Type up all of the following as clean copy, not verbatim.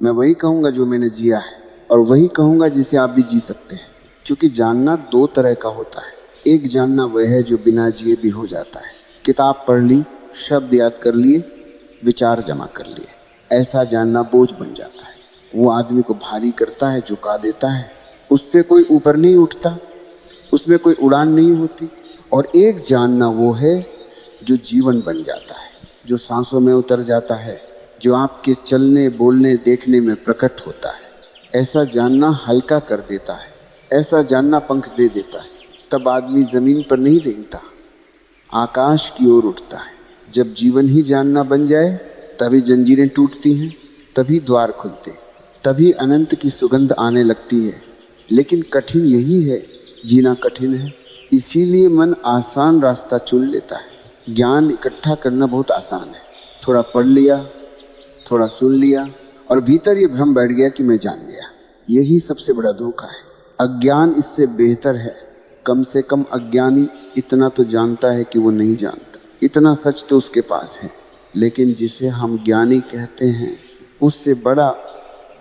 मैं वही कहूँगा जो मैंने जिया है, और वही कहूँगा जिसे आप भी जी सकते हैं। क्योंकि जानना दो तरह का होता है। एक जानना वह है जो बिना जिए भी हो जाता है। किताब पढ़ ली, शब्द याद कर लिए, विचार जमा कर लिए, ऐसा जानना बोझ बन जाता है। वो आदमी को भारी करता है, झुका देता है, उससे कोई ऊपर नहीं उठता, उसमें कोई उड़ान नहीं होती। और एक जानना वो है जो जीवन बन जाता है, जो सांसों में उतर जाता है, जो आपके चलने बोलने देखने में प्रकट होता है। ऐसा जानना हल्का कर देता है, ऐसा जानना पंख दे देता है। तब आदमी जमीन पर नहीं रेंगता, आकाश की ओर उठता है। जब जीवन ही जानना बन जाए तभी जंजीरें टूटती हैं, तभी द्वार खुलते, तभी अनंत की सुगंध आने लगती है। लेकिन कठिन यही है, जीना कठिन है। इसीलिए मन आसान रास्ता चुन लेता है। ज्ञान इकट्ठा करना बहुत आसान है। थोड़ा पढ़ लिया, थोड़ा सुन लिया, और भीतर ये भ्रम बैठ गया कि मैं जान गया। यही सबसे बड़ा धोखा है। अज्ञान इससे बेहतर है। कम से कम अज्ञानी इतना तो जानता है कि वो नहीं जानता, इतना सच तो उसके पास है। लेकिन जिसे हम ज्ञानी कहते हैं, उससे बड़ा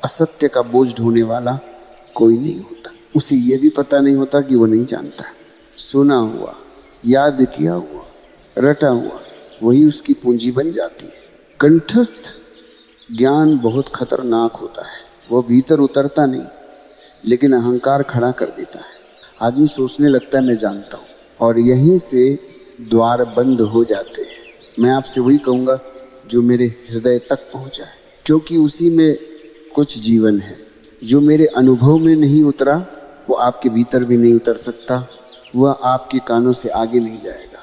असत्य का बोझ ढोने वाला कोई नहीं होता। उसे ये भी पता नहीं होता कि वो नहीं जानता। सुना हुआ, याद किया हुआ, रटा हुआ, वही उसकी पूंजी बन जाती है। कंठस्थ ज्ञान बहुत खतरनाक होता है। वो भीतर उतरता नहीं, लेकिन अहंकार खड़ा कर देता है। आदमी सोचने लगता है मैं जानता हूँ, और यहीं से द्वार बंद हो जाते हैं। मैं आपसे वही कहूँगा जो मेरे हृदय तक पहुँचा है, क्योंकि उसी में कुछ जीवन है। जो मेरे अनुभव में नहीं उतरा वो आपके भीतर भी नहीं उतर सकता, वह आपके कानों से आगे नहीं जाएगा।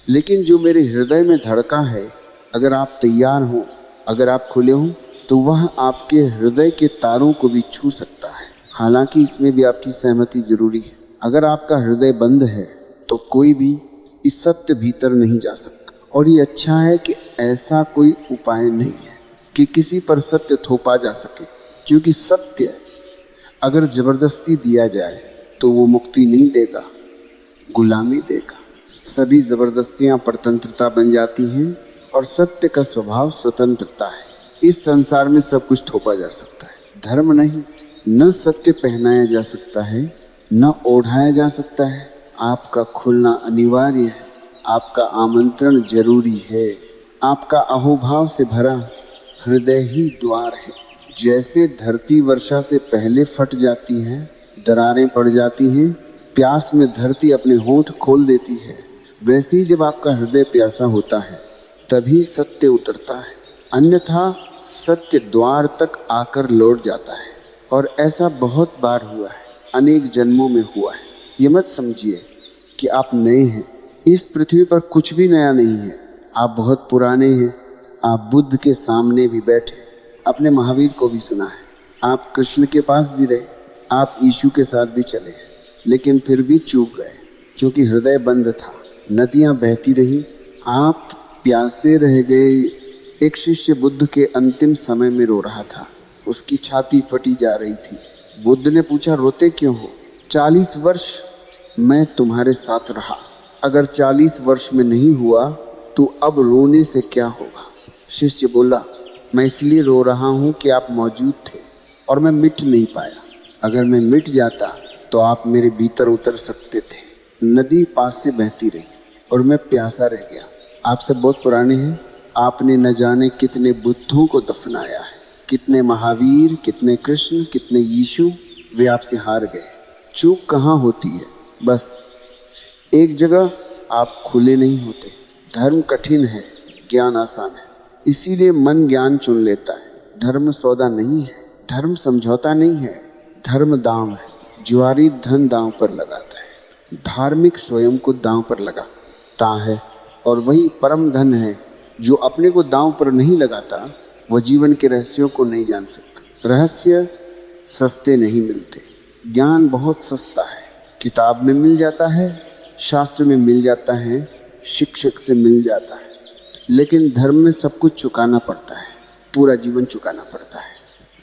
लेकिन जो मेरे हृदय में धड़का है, अगर आप तैयार हों, अगर आप खुले हों, तो वह आपके हृदय के तारों को भी छू सकता है। हालांकि इसमें भी आपकी सहमति जरूरी है। अगर आपका हृदय बंद है तो कोई भी इस सत्य भीतर नहीं जा सकता। और ये अच्छा है कि ऐसा कोई उपाय नहीं है कि किसी पर सत्य थोपा जा सके, क्योंकि सत्य अगर जबरदस्ती दिया जाए तो वो मुक्ति नहीं देगा, गुलामी देगा। सभी जबरदस्तियां परतंत्रता बन जाती हैं, और सत्य का स्वभाव स्वतंत्रता है। इस संसार में सब कुछ थोपा जा सकता है, धर्म नहीं। न सत्य पहनाया जा सकता है, न ओढ़ाया जा सकता है। आपका खुलना अनिवार्य है, आपका आमंत्रण जरूरी है। आपका अहोभाव से भरा हृदय ही द्वार है। जैसे धरती वर्षा से पहले फट जाती है, दरारें पड़ जाती हैं, प्यास में धरती अपने होंठ खोल देती है, वैसे ही जब आपका हृदय प्यासा होता है तभी सत्य उतरता है। अन्यथा सत्य द्वार तक आकर लौट जाता है। और ऐसा बहुत बार हुआ है, अनेक जन्मों में हुआ है। ये मत समझिए कि आप नए हैं। इस पृथ्वी पर कुछ भी नया नहीं है। आप बहुत पुराने हैं। आप बुद्ध के सामने भी बैठे, अपने महावीर को भी सुना है, आप कृष्ण के पास भी रहे, आप यीशु के साथ भी चले, लेकिन फिर भी चूक गए, क्योंकि हृदय बंद था। नदियां बहती रही, आप प्यासे रह गए। एक शिष्य बुद्ध के अंतिम समय में रो रहा था, उसकी छाती फटी जा रही थी। बुद्ध ने पूछा, रोते क्यों हो? 40 वर्ष मैं तुम्हारे साथ रहा, अगर 40 वर्ष में नहीं हुआ तो अब रोने से क्या होगा? शिष्य बोला, मैं इसलिए रो रहा हूं कि आप मौजूद थे और मैं मिट नहीं पाया। अगर मैं मिट जाता तो आप मेरे भीतर उतर सकते थे। नदी पास से बहती रही और मैं प्यासा रह गया। आप सब बहुत पुराने हैं, आपने न जाने कितने बुद्धों को दफनाया है, कितने महावीर, कितने कृष्ण, कितने यीशु, वे आपसे हार गए। चूक कहाँ होती है? बस एक जगह आप खुले नहीं होते। धर्म कठिन है, ज्ञान आसान है, इसीलिए मन ज्ञान चुन लेता है। धर्म सौदा नहीं है, धर्म समझौता नहीं है, धर्म दांव है। जुआरी धन दांव पर लगाता है, धार्मिक स्वयं को दांव पर लगाता है। और वही परम धन है जो अपने को दांव पर नहीं लगाता, वह जीवन के रहस्यों को नहीं जान सकता। रहस्य सस्ते नहीं मिलते। ज्ञान बहुत सस्ता है, किताब में मिल जाता है, शास्त्र में मिल जाता है, शिक्षक से मिल जाता है। लेकिन धर्म में सब कुछ चुकाना पड़ता है, पूरा जीवन चुकाना पड़ता है।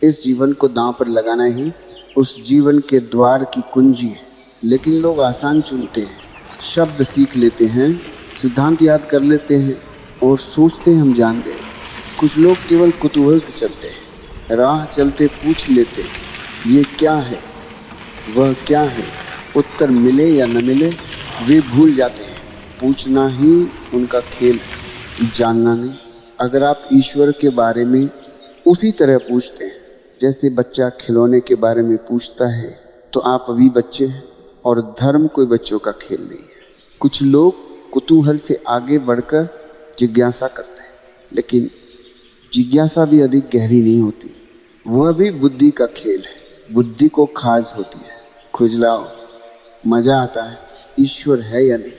इस जीवन को दांव पर लगाना ही उस जीवन के द्वार की कुंजी है। लेकिन लोग आसान चुनते हैं, शब्द सीख लेते हैं, सिद्धांत याद कर लेते हैं और सोचते हैं हम जान गए। कुछ लोग केवल कुतूहल से चलते हैं, राह चलते पूछ लेते, ये क्या है, वह क्या है। उत्तर मिले या न मिले वे भूल जाते हैं। पूछना ही उनका खेल है, जानना नहीं। अगर आप ईश्वर के बारे में उसी तरह पूछते हैं जैसे बच्चा खिलौने के बारे में पूछता है, तो आप अभी बच्चे हैं और धर्म कोई बच्चों का खेल नहीं है। कुछ लोग कुतूहल से आगे बढ़कर जिज्ञासा करते हैं, लेकिन जिज्ञासा भी अधिक गहरी नहीं होती। वह भी बुद्धि का खेल है। बुद्धि को खाज होती है, खुजलाओ, मजा आता है, ईश्वर है या नहीं,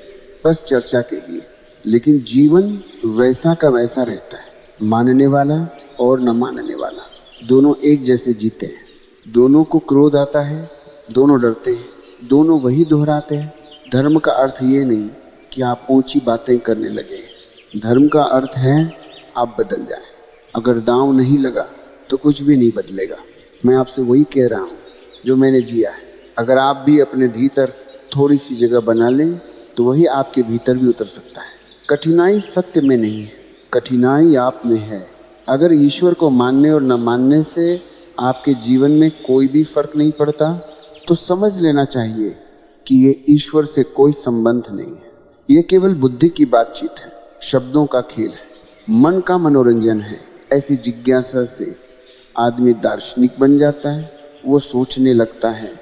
बस चर्चा के लिए। लेकिन जीवन वैसा का वैसा रहता है, मानने वाला और न मानने वाला दोनों एक जैसे जीते हैं। दोनों को क्रोध आता है, दोनों डरते हैं, दोनों वही दोहराते हैं। धर्म का अर्थ ये नहीं कि आप ऊंची बातें करने लगे। धर्म का अर्थ है आप बदल जाएं। अगर दांव नहीं लगा तो कुछ भी नहीं बदलेगा। मैं आपसे वही कह रहा हूँ जो मैंने जिया है। अगर आप भी अपने भीतर थोड़ी सी जगह बना लें तो वही आपके भीतर भी उतर सकता है। कठिनाई सत्य में नहीं है, कठिनाई आप में है। अगर ईश्वर को मानने और न मानने से आपके जीवन में कोई भी फर्क नहीं पड़ता, तो समझ लेना चाहिए कि ये ईश्वर से कोई संबंध नहीं है। ये केवल बुद्धि की बातचीत है, शब्दों का खेल है, मन का मनोरंजन है। ऐसी जिज्ञासा से आदमी दार्शनिक बन जाता है। वो सोचने लगता है,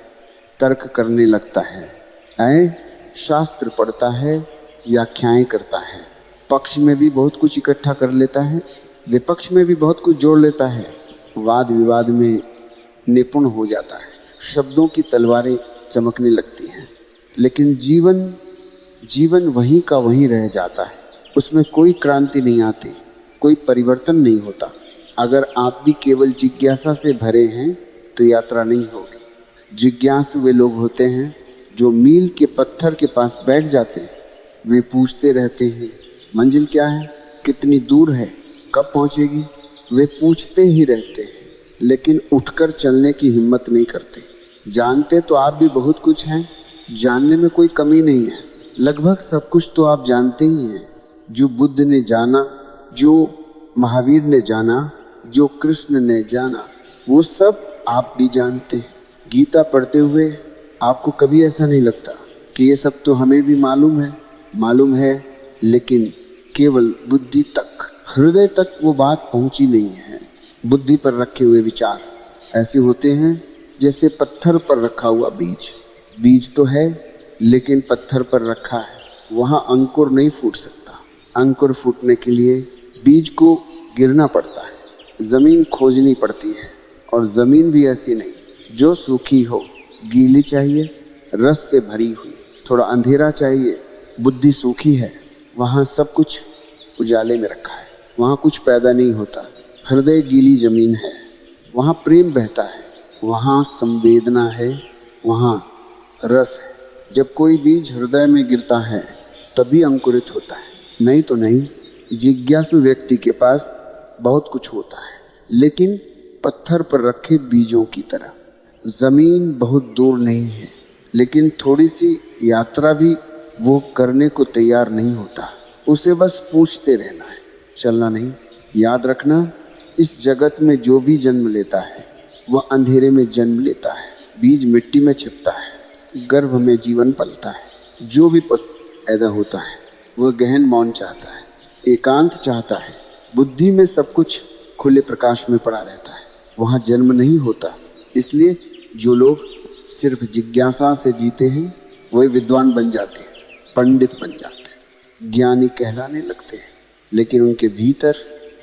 तर्क करने लगता है, शास्त्र पढ़ता है, व्याख्याएं करता है, पक्ष में भी बहुत कुछ इकट्ठा कर लेता है, विपक्ष में भी बहुत कुछ जोड़ लेता है, वाद विवाद में निपुण हो जाता है, शब्दों की तलवारें चमकने लगती हैं। लेकिन जीवन वहीं का वहीं रह जाता है। उसमें कोई क्रांति नहीं आती, कोई परिवर्तन नहीं होता। अगर आप भी केवल जिज्ञासा से भरे हैं तो यात्रा नहीं होगी। जिज्ञासु वे लोग होते हैं जो मील के पत्थर के पास बैठ जाते हैं। वे पूछते रहते हैं, मंजिल क्या है, कितनी दूर है, कब पहुंचेगी। वे पूछते ही रहते हैं, लेकिन उठकर चलने की हिम्मत नहीं करते। जानते तो आप भी बहुत कुछ हैं, जानने में कोई कमी नहीं है। लगभग सब कुछ तो आप जानते ही हैं। जो बुद्ध ने जाना, जो महावीर ने जाना, जो कृष्ण ने जाना, वो सब आप भी जानते हैं। गीता पढ़ते हुए आपको कभी ऐसा नहीं लगता कि ये सब तो हमें भी मालूम है, लेकिन केवल बुद्धि तक, हृदय तक वो बात पहुंची नहीं है। बुद्धि पर रखे हुए विचार ऐसे होते हैं जैसे पत्थर पर रखा हुआ बीज तो है, लेकिन पत्थर पर रखा है, वहां अंकुर नहीं फूट सकता। अंकुर फूटने के लिए बीज को गिरना पड़ता है, जमीन खोजनी पड़ती है। और जमीन भी ऐसी नहीं जो सूखी हो, गीली चाहिए, रस से भरी हुई। थोड़ा अंधेरा चाहिए, बुद्धि सूखी है, वहां सब कुछ उजाले में रखा है, वहां कुछ पैदा नहीं होता। हृदय गीली जमीन है, वहां प्रेम बहता है, वहां संवेदना है, वहां रस है। जब कोई बीज हृदय में गिरता है तभी अंकुरित होता है, नहीं तो नहीं। जिज्ञासु व्यक्ति के पास बहुत कुछ होता है, लेकिन पत्थर पर रखे बीजों की तरह। जमीन बहुत दूर नहीं है, लेकिन थोड़ी सी यात्रा भी वो करने को तैयार नहीं होता। उसे बस पूछते रहना है, चलना नहीं। याद रखना, इस जगत में जो भी जन्म लेता है वह अंधेरे में जन्म लेता है। बीज मिट्टी में छिपता है, गर्भ में जीवन पलता है। जो भी पैदा होता है वह गहन मौन चाहता है, एकांत चाहता है। बुद्धि में सब कुछ खुले प्रकाश में पड़ा रहता है, वहां जन्म नहीं होता। इसलिए जो लोग सिर्फ जिज्ञासा से जीते हैं वही विद्वान बन जाते हैं, पंडित बन जाते हैं, ज्ञानी कहलाने लगते हैं। लेकिन उनके भीतर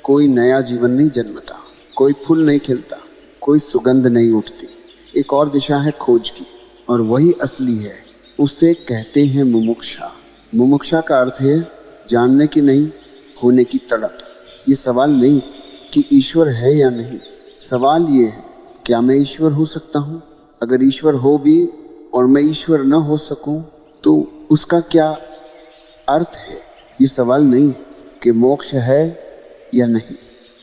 कोई नया जीवन नहीं जन्मता, कोई फूल नहीं खिलता, कोई सुगंध नहीं उठती। एक और दिशा है खोज की, और वही असली है। उसे कहते हैं मुमुक्षा। मुमुक्षा का अर्थ है जानने की नहीं, होने की तड़प। ये सवाल नहीं कि ईश्वर है या नहीं, सवाल ये है क्या मैं ईश्वर हो सकता हूँ। अगर ईश्वर हो भी और मैं ईश्वर न हो सकूं तो उसका क्या अर्थ है। ये सवाल नहीं कि मोक्ष है या नहीं,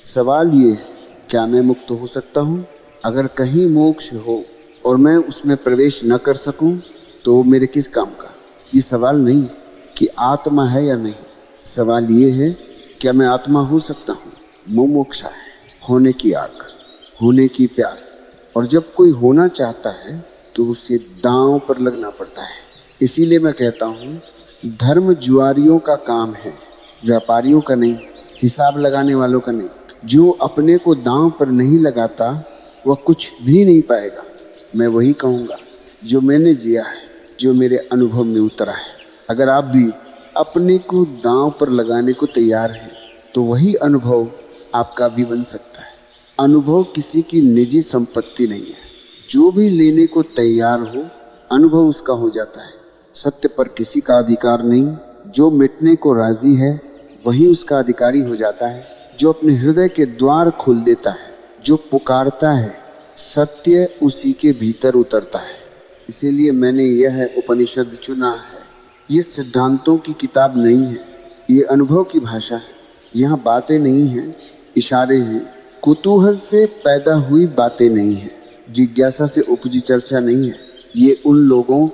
सवाल ये है क्या मैं मुक्त हो सकता हूँ। अगर कहीं मोक्ष हो और मैं उसमें प्रवेश न कर सकूं तो मेरे किस काम का। ये सवाल नहीं कि आत्मा है या नहीं, सवाल ये है क्या मैं आत्मा हो सकता हूँ। मुमुक्षा है, होने की आग। होने की प्यास। और जब कोई होना चाहता है तो उसे दांव पर लगना पड़ता है। इसीलिए मैं कहता हूँ, धर्म जुआरियों का काम है, व्यापारियों का नहीं, हिसाब लगाने वालों का नहीं। जो अपने को दांव पर नहीं लगाता वह कुछ भी नहीं पाएगा। मैं वही कहूँगा जो मैंने जिया है, जो मेरे अनुभव में उतरा है। अगर आप भी अपने को दांव पर लगाने को तैयार हैं तो वही अनुभव आपका भी बन सकता है। अनुभव किसी की निजी संपत्ति नहीं है। जो भी लेने को तैयार हो, अनुभव उसका हो जाता है। सत्य पर किसी का अधिकार नहीं। जो मिटने को राजी है वही उसका अधिकारी हो जाता है। जो अपने हृदय के द्वार खोल देता है, जो पुकारता है, सत्य उसी के भीतर उतरता है। इसीलिए मैंने यह उपनिषद चुना है। ये सिद्धांतों की किताब नहीं है, ये अनुभव की भाषा है। यहाँ बातें नहीं हैं, इशारे हैं। कुतूहल से पैदा हुई बातें नहीं हैं, जिज्ञासा से उपजी चर्चा नहीं है। ये उन लोगों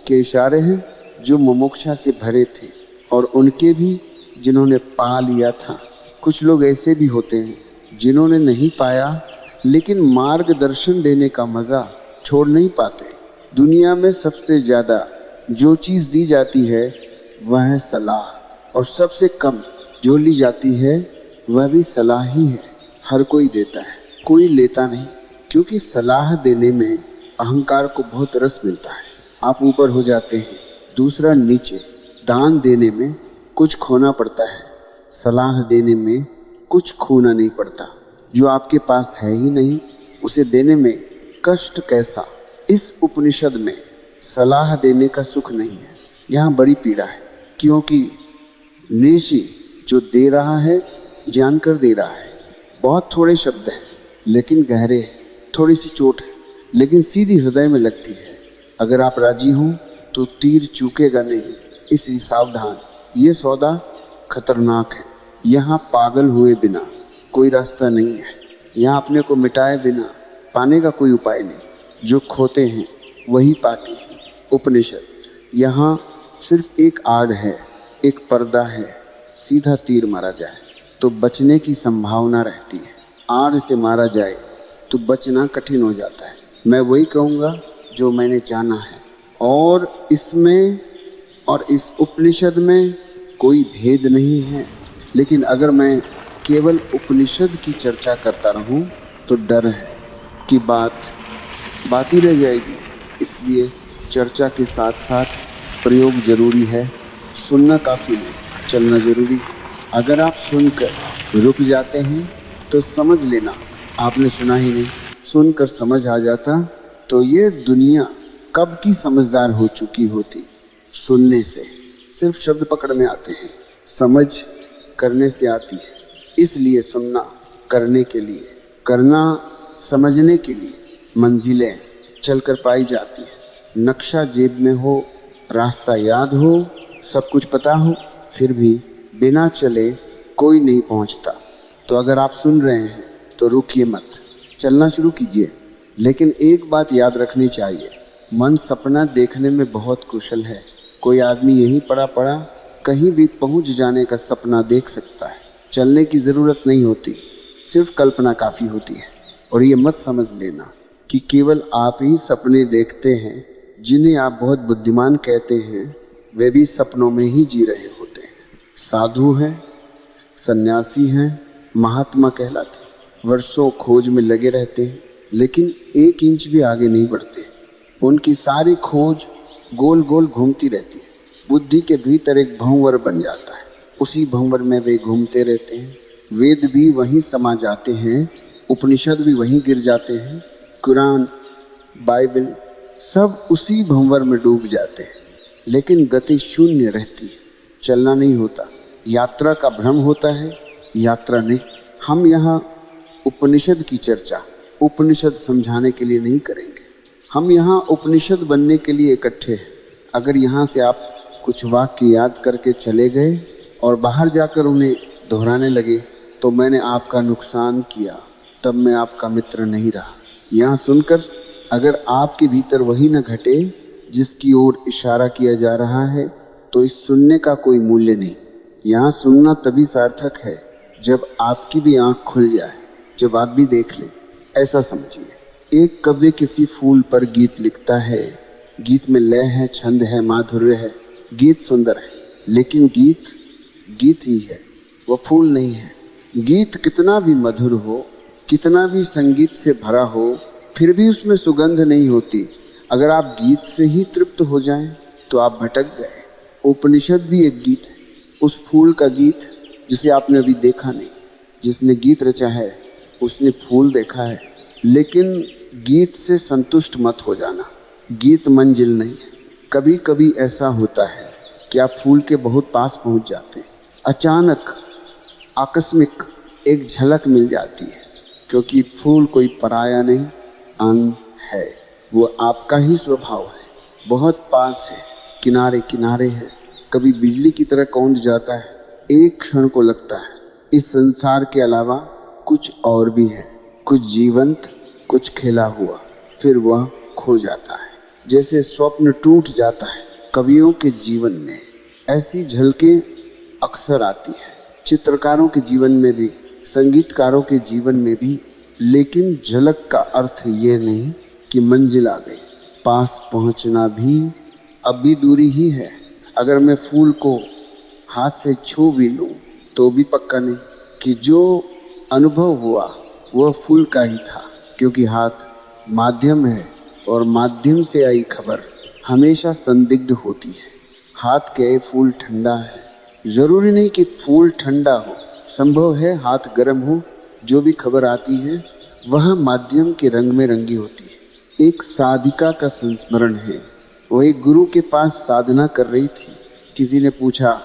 के इशारे हैं जो मुमुक्षा से भरे थे, और उनके भी जिन्होंने पा लिया था। कुछ लोग ऐसे भी होते हैं जिन्होंने नहीं पाया, लेकिन मार्गदर्शन देने का मजा छोड़ नहीं पाते। दुनिया में सबसे ज्यादा जो चीज दी जाती है वह है सलाह, और सबसे कम जो ली जाती है वह भी सलाह ही है। हर कोई देता है, कोई लेता नहीं, क्योंकि सलाह देने में अहंकार को बहुत रस मिलता है। आप ऊपर हो जाते हैं, दूसरा नीचे। दान देने में कुछ खोना पड़ता है, सलाह देने में कुछ खोना नहीं पड़ता। जो आपके पास है ही नहीं उसे देने में कष्ट कैसा। इस उपनिषद में सलाह देने का सुख नहीं है, यहाँ बड़ी पीड़ा है। क्योंकि नेशी जो दे रहा है जानकर दे रहा है। बहुत थोड़े शब्द हैं लेकिन गहरे हैं, थोड़ी सी चोट है लेकिन सीधी हृदय में लगती है। अगर आप राजी हों तो तीर चूकेगा नहीं, इसलिए सावधान। ये सौदा खतरनाक है। यहाँ पागल हुए बिना कोई रास्ता नहीं है। यहाँ अपने को मिटाए बिना पाने का कोई उपाय नहीं। जो खोते हैं वही पाते हैं। उपनिषद यहाँ सिर्फ एक आड़ है, एक पर्दा है। सीधा तीर मारा जाए तो बचने की संभावना रहती है, आड़ से मारा जाए तो बचना कठिन हो जाता है। मैं वही कहूँगा जो मैंने जाना है, और इसमें और इस उपनिषद में कोई भेद नहीं है। लेकिन अगर मैं केवल उपनिषद की चर्चा करता रहूं तो डर है कि बात ही रह जाएगी। इसलिए चर्चा के साथ साथ प्रयोग जरूरी है। सुनना काफी नहीं, चलना जरूरी है। अगर आप सुनकर रुक जाते हैं तो समझ लेना आपने सुना ही नहीं। सुनकर समझ आ जाता तो ये दुनिया कब की समझदार हो चुकी होती। सुनने से सिर्फ शब्द पकड़ में आते हैं, समझ करने से आती है। इसलिए सुनना करने के लिए, करना समझने के लिए। मंजिलें चलकर पाई जाती है। नक्शा जेब में हो, रास्ता याद हो, सब कुछ पता हो, फिर भी बिना चले कोई नहीं पहुंचता। तो अगर आप सुन रहे हैं तो रुकिए मत, चलना शुरू कीजिए। लेकिन एक बात याद रखनी चाहिए, मन सपना देखने में बहुत कुशल है। कोई आदमी यहीं पड़ा पड़ा कहीं भी पहुंच जाने का सपना देख सकता है। चलने की जरूरत नहीं होती, सिर्फ कल्पना काफी होती है। और ये मत समझ लेना कि केवल आप ही सपने देखते हैं। जिन्हें आप बहुत बुद्धिमान कहते हैं वे भी सपनों में ही जी रहे होते हैं। साधु हैं, सन्यासी हैं, महात्मा कहलाते, वर्षों खोज में लगे रहते हैं लेकिन 1 इंच भी आगे नहीं बढ़ते। उनकी सारी खोज गोल गोल घूमती रहती है। बुद्धि के भीतर एक भंवर बन जाता है, उसी भंवर में वे घूमते रहते हैं। वेद भी वहीं समा जाते हैं, उपनिषद भी वहीं गिर जाते हैं, कुरान, बाइबल सब उसी भंवर में डूब जाते हैं। लेकिन गति शून्य रहती है, चलना नहीं होता। यात्रा का भ्रम होता है, यात्रा नहीं। हम यहाँ उपनिषद की चर्चा उपनिषद समझाने के लिए नहीं करेंगे। हम यहाँ उपनिषद बनने के लिए इकट्ठे हैं। अगर यहाँ से आप कुछ वाक्य याद करके चले गए और बाहर जाकर उन्हें दोहराने लगे तो मैंने आपका नुकसान किया, तब मैं आपका मित्र नहीं रहा। यहाँ सुनकर अगर आपके भीतर वही न घटे जिसकी ओर इशारा किया जा रहा है तो इस सुनने का कोई मूल्य नहीं। यहाँ सुनना तभी सार्थक है जब आपकी भी आंख खुल जाए, जब आप भी देख लें ऐसा समझिए, एक कवि किसी फूल पर गीत लिखता है, गीत में लय है, छंद है, माधुर्य है, गीत सुंदर है, लेकिन गीत गीत ही है, वह फूल नहीं है। गीत कितना भी मधुर हो, कितना भी संगीत से भरा हो, फिर भी उसमें सुगंध नहीं होती। अगर आप गीत से ही तृप्त हो जाएं तो आप भटक गए। उपनिषद भी एक गीत है, उस फूल का गीत जिसे आपने अभी देखा नहीं। जिसने गीत रचा है उसने फूल देखा है, लेकिन गीत से संतुष्ट मत हो जाना। गीत मंजिल नहीं है। कभी कभी ऐसा होता है कि आप फूल के बहुत पास पहुंच जाते हैं, अचानक आकस्मिक एक झलक मिल जाती है, क्योंकि फूल कोई पराया नहीं, अंग है, वो आपका ही स्वभाव है, बहुत पास है, किनारे किनारे है, कभी बिजली की तरह कौंध जाता है, एक क्षण को लगता है इस संसार के अलावा कुछ और भी है, कुछ जीवंत, कुछ खेला हुआ, फिर वह खो जाता है। जैसे स्वप्न टूट जाता है। कवियों के जीवन में ऐसी झलकें अक्सर आती है, चित्रकारों के जीवन में भी, संगीतकारों के जीवन में भी, लेकिन झलक का अर्थ ये नहीं कि मंजिल आ गई। पास पहुंचना भी अब भी दूरी ही है। अगर मैं फूल को हाथ से छू भी लूं तो भी पक्का नहीं कि जो अनुभव हुआ वह फूल का ही था, क्योंकि हाथ माध्यम है और माध्यम से आई खबर हमेशा संदिग्ध होती है। हाथ के फूल ठंडा है, जरूरी नहीं कि फूल ठंडा हो, संभव है हाथ गर्म हो, जो भी खबर आती है वह माध्यम के रंग में रंगी होती है। एक साधिका का संस्मरण है, वह एक गुरु के पास साधना कर रही थी। किसी ने पूछा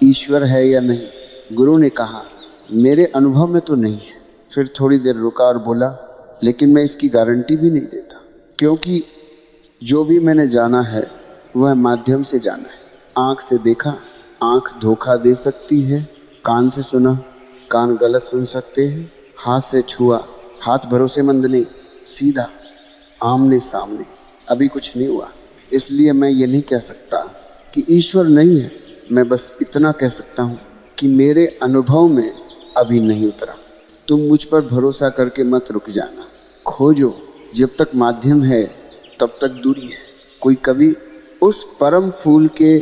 ईश्वर है या नहीं। गुरु ने कहा मेरे अनुभव में तो नहीं है। फिर थोड़ी देर रुका और बोला लेकिन मैं इसकी गारंटी भी नहीं देता, क्योंकि जो भी मैंने जाना है वह माध्यम से जाना है। आंख से देखा, आंख धोखा दे सकती है, कान से सुना, कान गलत सुन सकते हैं, हाथ से छुआ, हाथ भरोसेमंद नहीं, सीधा आमने सामने, अभी कुछ नहीं हुआ। इसलिए मैं ये नहीं कह सकता कि ईश्वर नहीं है, मैं बस इतना कह सकता हूँ कि मेरे अनुभव में अभी नहीं उतरा। तुम मुझ पर भरोसा करके मत रुक जाना, खोजो, जब तक माध्यम है तब तक दूरी है। कोई कवि उस परम फूल के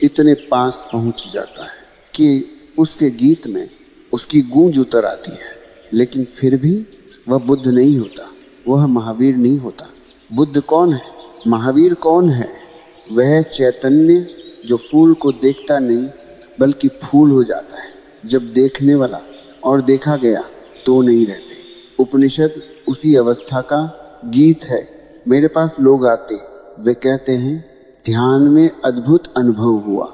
इतने पास पहुंच जाता है कि उसके गीत में उसकी गूंज उतर आती है, लेकिन फिर भी वह बुद्ध नहीं होता, वह महावीर नहीं होता। बुद्ध कौन है? महावीर कौन है? वह चैतन्य जो फूल को देखता नहीं बल्कि फूल हो जाता है, जब देखने वाला और देखा गया तो नहीं रहते। उपनिषद उसी अवस्था का गीत है। मेरे पास लोग आते, वे कहते हैं ध्यान में अद्भुत अनुभव हुआ,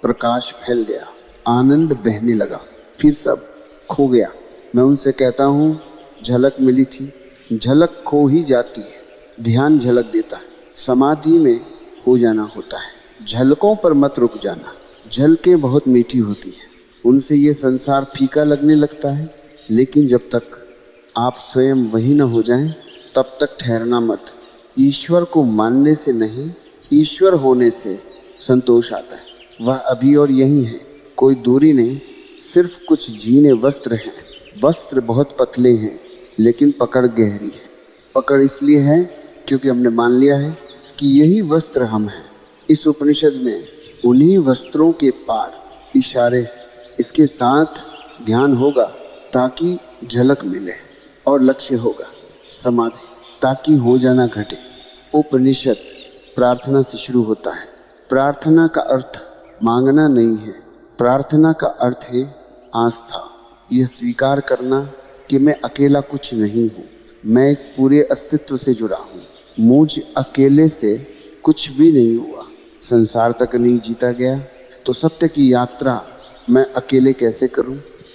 प्रकाश फैल गया, आनंद बहने लगा, फिर सब खो गया। मैं उनसे कहता हूँ झलक मिली थी, झलक खो ही जाती है, ध्यान झलक देता है, समाधि में हो जाना होता है। झलकों पर मत रुक जाना, झलकें बहुत मीठी होती हैं, उनसे ये संसार फीका लगने लगता है, लेकिन जब तक आप स्वयं वही न हो जाएं तब तक ठहरना मत। ईश्वर को मानने से नहीं, ईश्वर होने से संतोष आता है। वह अभी और यही है, कोई दूरी नहीं, सिर्फ कुछ जीने वस्त्र हैं। वस्त्र बहुत पतले हैं लेकिन पकड़ गहरी है। पकड़ इसलिए है क्योंकि हमने मान लिया है कि यही वस्त्र हम हैं। इस उपनिषद में उन्हीं वस्त्रों के पार इशारे, इसके साथ ध्यान होगा ताकि झलक मिले, और लक्ष्य होगा समाधि, ताकि हो जाना घटे। उपनिषद प्रार्थना से शुरू होता है। प्रार्थना का अर्थ मांगना नहीं है, प्रार्थना का अर्थ है आस्था, यह स्वीकार करना कि मैं अकेला कुछ नहीं हूँ, मैं इस पूरे अस्तित्व से जुड़ा हूँ, मुझ अकेले से कुछ भी नहीं हुआ, संसार तक नहीं जीता गया, तो सत्य की यात्रा मैं अकेले कैसे करूं?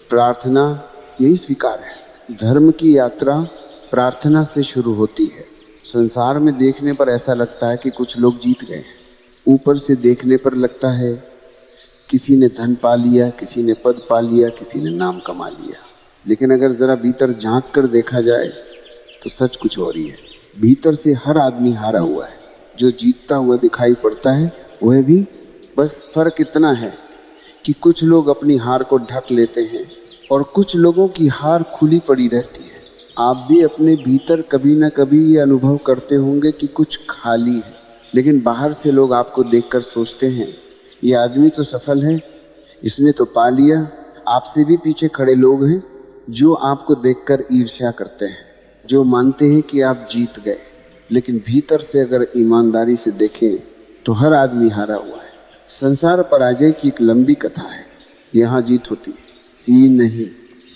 प्रार्थना यही स्वीकार है। धर्म की यात्रा प्रार्थना से शुरू होती है। संसार में देखने पर ऐसा लगता है कि कुछ लोग जीत गए, ऊपर से देखने पर लगता है किसी ने धन पा लिया, किसी ने पद पा लिया, किसी ने नाम कमा लिया, लेकिन अगर जरा भीतर झांक कर देखा जाए तो सच कुछ और ही है। भीतर से हर आदमी हारा हुआ है। जो जीतता हुआ दिखाई पड़ता है वह भी, बस फर्क इतना है कि कुछ लोग अपनी हार को ढक लेते हैं और कुछ लोगों की हार खुली पड़ी रहती है। आप भी अपने भीतर कभी ना कभी ये अनुभव करते होंगे कि कुछ खाली है, लेकिन बाहर से लोग आपको देखकर सोचते हैं ये आदमी तो सफल है, इसने तो पा लिया। आपसे भी पीछे खड़े लोग हैं जो आपको देखकर ईर्ष्या करते हैं, जो मानते हैं कि आप जीत गए। लेकिन भीतर से अगर ईमानदारी से देखें तो हर आदमी हारा हुआ है। संसार पराजय की एक लंबी कथा है। यहाँ जीत होती ही नहीं।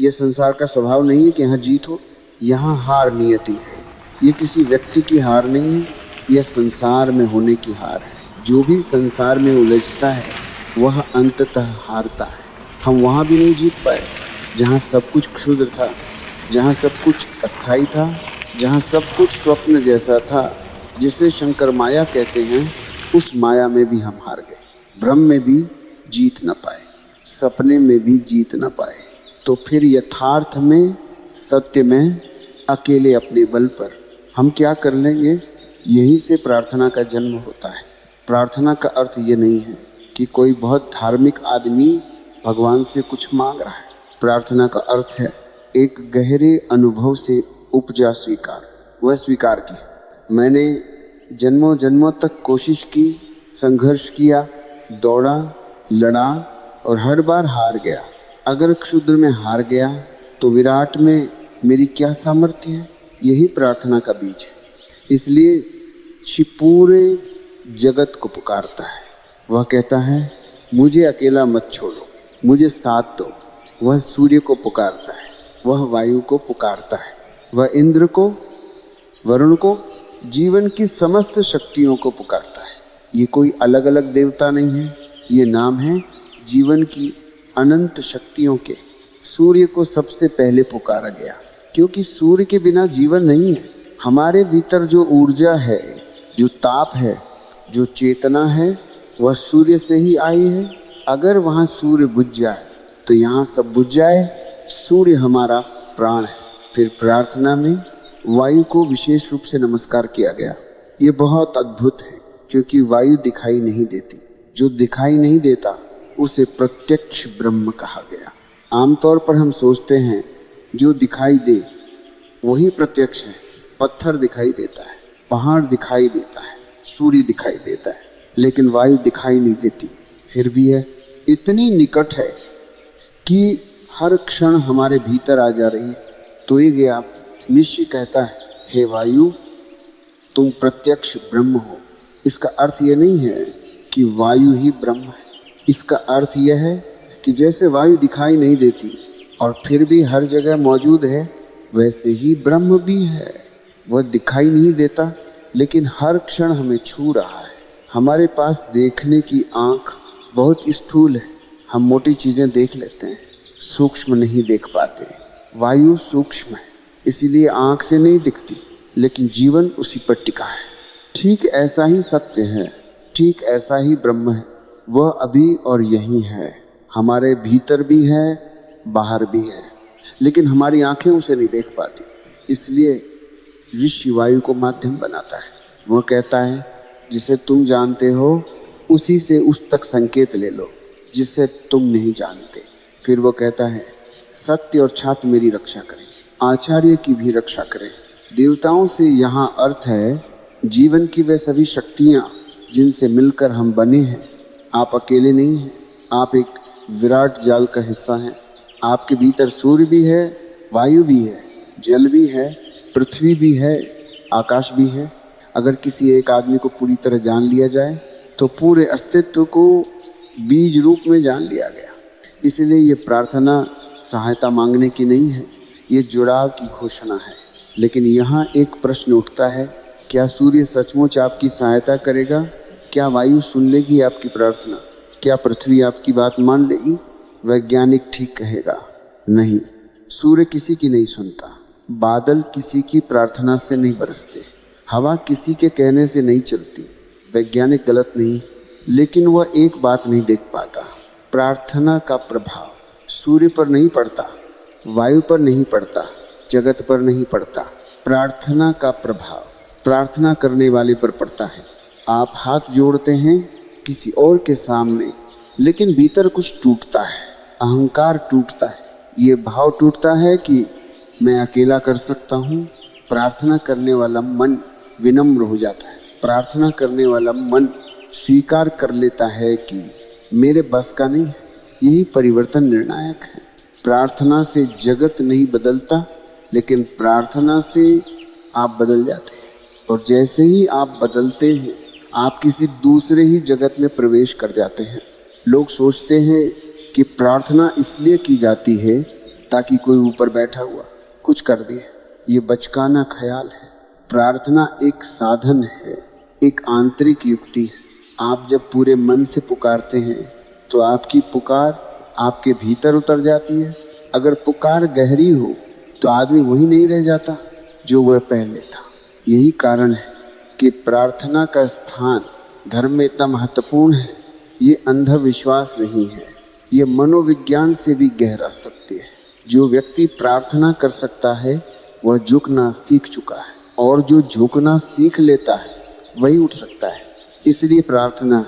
ये संसार का स्वभाव नहीं है कि यहाँ जीत हो। यहाँ हार नियति है। ये किसी व्यक्ति की हार नहीं है, यह संसार में होने की हार है। जो भी संसार में उलझता है वह अंततः हारता है। हम वहाँ भी नहीं जीत पाए जहाँ सब कुछ क्षुद्र था, जहाँ सब कुछ अस्थाई था, जहाँ सब कुछ स्वप्न जैसा था, जिसे शंकर माया कहते हैं। उस माया में भी हम हार गए। भ्रम में भी जीत न पाए, सपने में भी जीत न पाए। तो फिर यथार्थ में, सत्य में, अकेले अपने बल पर हम क्या कर लेंगे? यहीं से प्रार्थना का जन्म होता है। प्रार्थना का अर्थ ये नहीं है कि कोई बहुत धार्मिक आदमी भगवान से कुछ मांग रहा है। प्रार्थना का अर्थ है एक गहरे अनुभव से उपजा स्वीकार। वह स्वीकार की मैंने जन्मों जन्मों तक कोशिश की, संघर्ष किया, दौड़ा, लड़ा और हर बार हार गया। अगर क्षुद्र में हार गया तो विराट में मेरी क्या सामर्थ्य है? यही प्रार्थना का बीज है। इसलिए शिव पूरे जगत को पुकारता है। वह कहता है मुझे अकेला मत छोड़ो, मुझे साथ दो। वह सूर्य को पुकारता है, वह वायु को पुकारता है, वह इंद्र को, वरुण को, जीवन की समस्त शक्तियों को पुकारता है। ये कोई अलग अलग देवता नहीं है, ये नाम है जीवन की अनंत शक्तियों के। सूर्य को सबसे पहले पुकारा गया क्योंकि सूर्य के बिना जीवन नहीं है। हमारे भीतर जो ऊर्जा है, जो ताप है, जो चेतना है, वह सूर्य से ही आई है। अगर वहाँ सूर्य बुझ जाए तो यहाँ सब बुझ जाए। सूर्य हमारा प्राण है। फिर प्रार्थना में वायु को विशेष रूप से नमस्कार किया गया। ये बहुत अद्भुत है क्योंकि वायु दिखाई नहीं देती। जो दिखाई नहीं देता उसे प्रत्यक्ष ब्रह्म कहा गया। आमतौर पर हम सोचते हैं जो दिखाई दे वही प्रत्यक्ष है। पत्थर दिखाई देता है, पहाड़ दिखाई देता है, सूर्य दिखाई देता है, लेकिन वायु दिखाई नहीं देती। फिर भी है इतनी निकट है कि हर क्षण हमारे भीतर आ जा रही है। तो ये गया निश्चय कहता है हे वायु तुम प्रत्यक्ष ब्रह्म हो। इसका अर्थ यह नहीं है कि वायु ही ब्रह्म है। इसका अर्थ यह है कि जैसे वायु दिखाई नहीं देती और फिर भी हर जगह मौजूद है, वैसे ही ब्रह्म भी है। वह दिखाई नहीं देता लेकिन हर क्षण हमें छू रहा है। हमारे पास देखने की आंख बहुत स्थूल है। हम मोटी चीजें देख लेते हैं, सूक्ष्म नहीं देख पाते। वायु सूक्ष्म है, इसीलिए आंख से नहीं दिखती, लेकिन जीवन उसी पर टिका है। ठीक ऐसा ही सत्य है, ठीक ऐसा ही ब्रह्म है। वह अभी और यहीं है, हमारे भीतर भी है, बाहर भी है, लेकिन हमारी आंखें उसे नहीं देख पाती। इसलिए ऋषि वायु को माध्यम बनाता है। वह कहता है जिसे तुम जानते हो उसी से उस तक संकेत ले लो जिसे तुम नहीं जानते। फिर वो कहता है सत्य और छात्र मेरी रक्षा करें, आचार्य की भी रक्षा करें। देवताओं से यहाँ अर्थ है जीवन की वे सभी शक्तियाँ जिनसे मिलकर हम बने हैं। आप अकेले नहीं हैं, आप एक विराट जाल का हिस्सा हैं। आपके भीतर सूर्य भी है, वायु भी है, जल भी है, पृथ्वी भी है, आकाश भी है। अगर किसी एक आदमी को पूरी तरह जान लिया जाए तो पूरे अस्तित्व को बीज रूप में जान लिया गया। इसलिए ये प्रार्थना सहायता मांगने की नहीं है, ये जुड़ाव की घोषणा है। लेकिन यहाँ एक प्रश्न उठता है, क्या सूर्य सचमुच आपकी सहायता करेगा? क्या वायु सुन लेगी आपकी प्रार्थना? क्या पृथ्वी आपकी बात मान लेगी? वैज्ञानिक ठीक कहेगा नहीं, सूर्य किसी की नहीं सुनता, बादल किसी की प्रार्थना से नहीं बरसते, हवा किसी के कहने से नहीं चलती। वैज्ञानिक गलत नहीं, लेकिन वह एक बात नहीं देख पाता, प्रार्थना का प्रभाव सूर्य पर नहीं पड़ता, वायु पर नहीं पड़ता, जगत पर नहीं पड़ता। प्रार्थना का प्रभाव प्रार्थना करने वाले पर पड़ता है। आप हाथ जोड़ते हैं किसी और के सामने, लेकिन भीतर कुछ टूटता है, अहंकार टूटता है। ये भाव टूटता है कि मैं अकेला कर सकता हूँ। प्रार्थना करने वाला मन विनम्र हो जाता है। प्रार्थना करने वाला मन स्वीकार कर लेता है कि मेरे बस का नहीं है। यही परिवर्तन निर्णायक है। प्रार्थना से जगत नहीं बदलता, लेकिन प्रार्थना से आप बदल जाते हैं। और जैसे ही आप बदलते हैं, आप किसी दूसरे ही जगत में प्रवेश कर जाते हैं। लोग सोचते हैं कि प्रार्थना इसलिए की जाती है ताकि कोई ऊपर बैठा हुआ कुछ कर दे। ये बचकाना ख्याल है। प्रार्थना एक साधन है, एक आंतरिक युक्ति है। आप जब पूरे मन से पुकारते हैं तो आपकी पुकार आपके भीतर उतर जाती है। अगर पुकार गहरी हो तो आदमी वही नहीं रह जाता जो वह पहले था। यही कारण है कि प्रार्थना का स्थान धर्म में इतना महत्वपूर्ण है। ये अंधविश्वास नहीं है, ये मनोविज्ञान से भी गहरा सत्य है। जो व्यक्ति प्रार्थना कर सकता है वह झुकना सीख चुका है, और जो झुकना सीख लेता है वही उठ सकता है। इसलिए प्रार्थना